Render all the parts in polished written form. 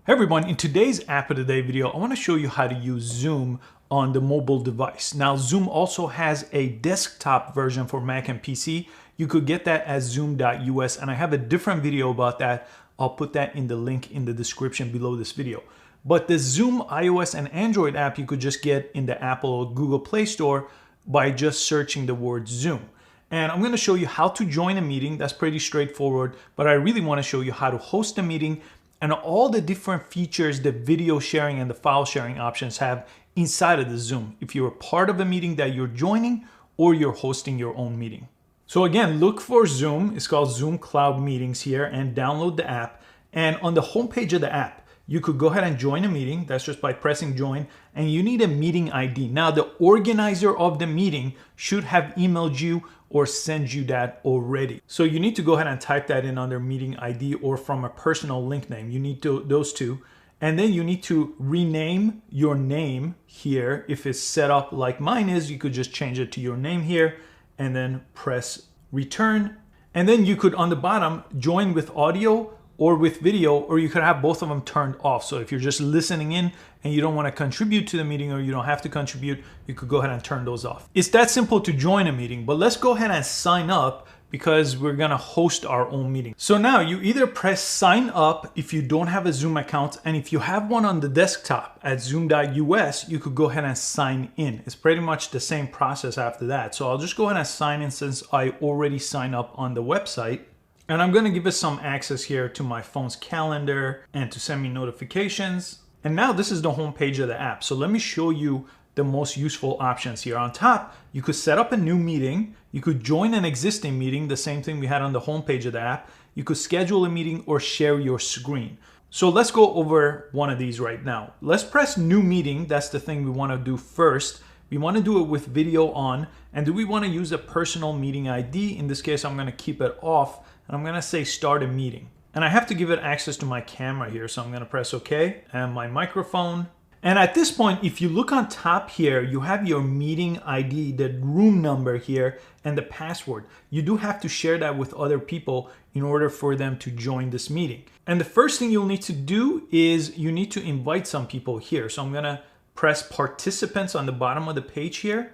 Hey everyone, in today's App of the Day video, I want to show you how to use Zoom on the mobile device. Now, Zoom also has a desktop version for Mac and PC. You could get that at zoom.us, and I have a different video about that. I'll put that in the link in the description below this video. But the Zoom iOS and Android app you could just get in the Apple or Google Play Store by just searching the word Zoom. And I'm going to show you how to join a meeting. That's pretty straightforward, but I really want to show you how to host a meeting and all the different features the video sharing and the file sharing options have inside of the Zoom if you're a part of a meeting that you're joining or you're hosting your own meeting. So again, look for Zoom. It's called Zoom Cloud Meetings here, and download the app. And on the homepage of the app, you could go ahead and join a meeting. That's just by pressing join, and you need a meeting ID. Now, the organizer of the meeting should have emailed you or send you that already. So you need to go ahead and type that in under meeting ID or from a personal link name. You need those two. And then you need to rename your name here. If it's set up like mine is, you could just change it to your name here and then press return. And then you could, on the bottom, join with audio or with video, or you could have both of them turned off. So if you're just listening in and you don't want to contribute to the meeting, or you don't have to contribute, you could go ahead and turn those off. It's that simple to join a meeting, but let's go ahead and sign up because we're gonna host our own meeting. So now you either press sign up if you don't have a Zoom account, and if you have one on the desktop at zoom.us, you could go ahead and sign in. It's pretty much the same process after that. So I'll just go ahead and sign in since I already signed up on the website. And I'm gonna give it some access here to my phone's calendar and to send me notifications. And now this is the home page of the app. So let me show you the most useful options here. On top, you could set up a new meeting. You could join an existing meeting, the same thing we had on the home page of the app. You could schedule a meeting or share your screen. So let's go over one of these right now. Let's press new meeting. That's the thing we wanna do first. We wanna do it with video on. And do we wanna use a personal meeting ID? In this case, I'm gonna keep it off. And I'm gonna say start a meeting. And I have to give it access to my camera here. So I'm gonna press OK, and my microphone. And at this point, if you look on top here, you have your meeting ID, the room number here, and the password. You do have to share that with other people in order for them to join this meeting. And the first thing you'll need to do is you need to invite some people here. So I'm gonna press participants on the bottom of the page here.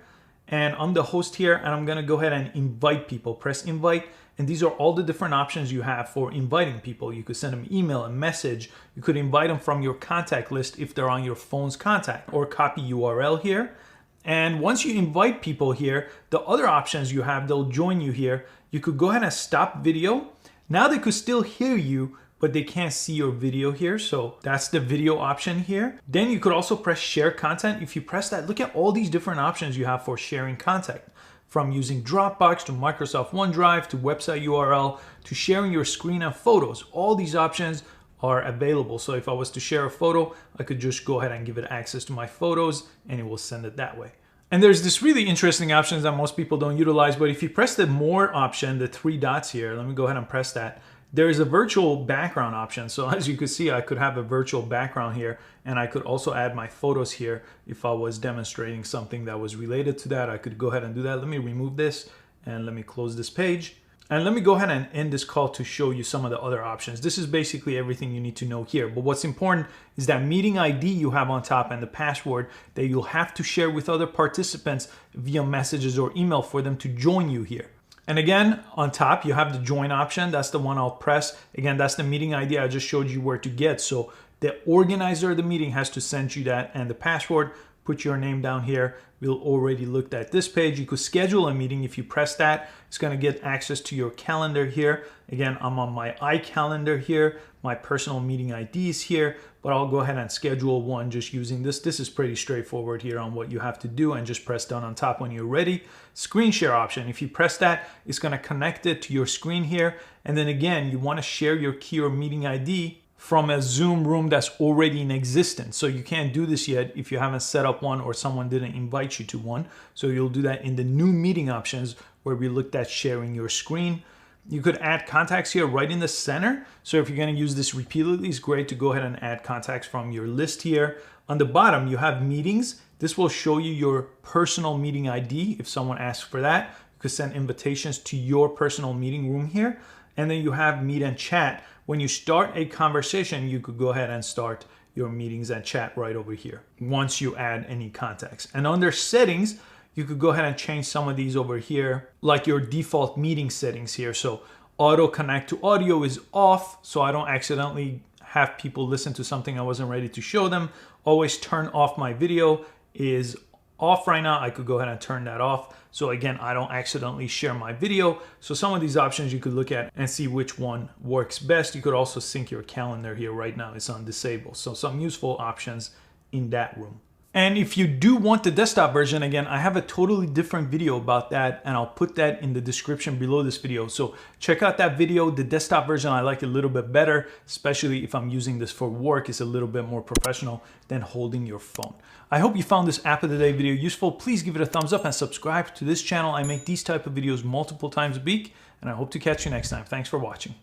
And I'm the host here, and I'm gonna go ahead and invite people. Press invite, and these are all the different options you have for inviting people. You could send them email, a message. You could invite them from your contact list if they're on your phone's contact, or copy URL here. And once you invite people here, the other options you have, they'll join you here. You could go ahead and stop video. Now they could still hear you, but they can't see your video here. So that's the video option here. Then you could also press share content. If you press that, look at all these different options you have for sharing content, from using Dropbox to Microsoft OneDrive to website URL to sharing your screen and photos. All these options are available. So if I was to share a photo, I could just go ahead and give it access to my photos and it will send it that way. And there's this really interesting option that most people don't utilize, but if you press the more option, the three dots here, let me go ahead and press that. There is a virtual background option. So as you can see, I could have a virtual background here, and I could also add my photos here. If I was demonstrating something that was related to that, I could go ahead and do that. Let me remove this and let me close this page. And let me go ahead and end this call to show you some of the other options. This is basically everything you need to know here. But what's important is that meeting ID you have on top and the password that you'll have to share with other participants via messages or email for them to join you here. And again, on top, you have the join option. That's the one I'll press. Again, that's the meeting ID I just showed you where to get. So the organizer of the meeting has to send you that and the password. Put your name down here. We'll already looked at this page. You could schedule a meeting. If you press that, it's going to get access to your calendar here. Again, I'm on my iCalendar here. My personal meeting ID is here, but I'll go ahead and schedule one just using this. This is pretty straightforward here on what you have to do, and just press done on top when you're ready. Screen share option. If you press that, it's going to connect it to your screen here. And then again, you want to share your key or meeting ID from a Zoom room that's already in existence. So you can't do this yet if you haven't set up one or someone didn't invite you to one. So you'll do that in the new meeting options where we looked at sharing your screen. You could add contacts here right in the center. So if you're gonna use this repeatedly, it's great to go ahead and add contacts from your list here. On the bottom, you have meetings. This will show you your personal meeting ID. If someone asks for that, you could send invitations to your personal meeting room here. And then you have meet and chat, when you start a conversation, you could go ahead and start your meetings and chat right over here once you add any contacts. And under settings, you could go ahead and change some of these over here, like your default meeting settings here. So auto connect to audio is off, so I don't accidentally have people listen to something I wasn't ready to show them. Always turn off my video is off right now. I could go ahead and turn that off. So again, I don't accidentally share my video. So some of these options you could look at and see which one works best. You could also sync your calendar here. Right now it's on disable. So some useful options in that room. And if you do want the desktop version, again, I have a totally different video about that, and I'll put that in the description below this video. So check out that video. The desktop version I like a little bit better, especially if I'm using this for work. It's a little bit more professional than holding your phone. I hope you found this app of the day video useful. Please give it a thumbs up and subscribe to this channel. I make these type of videos multiple times a week, and I hope to catch you next time. Thanks for watching.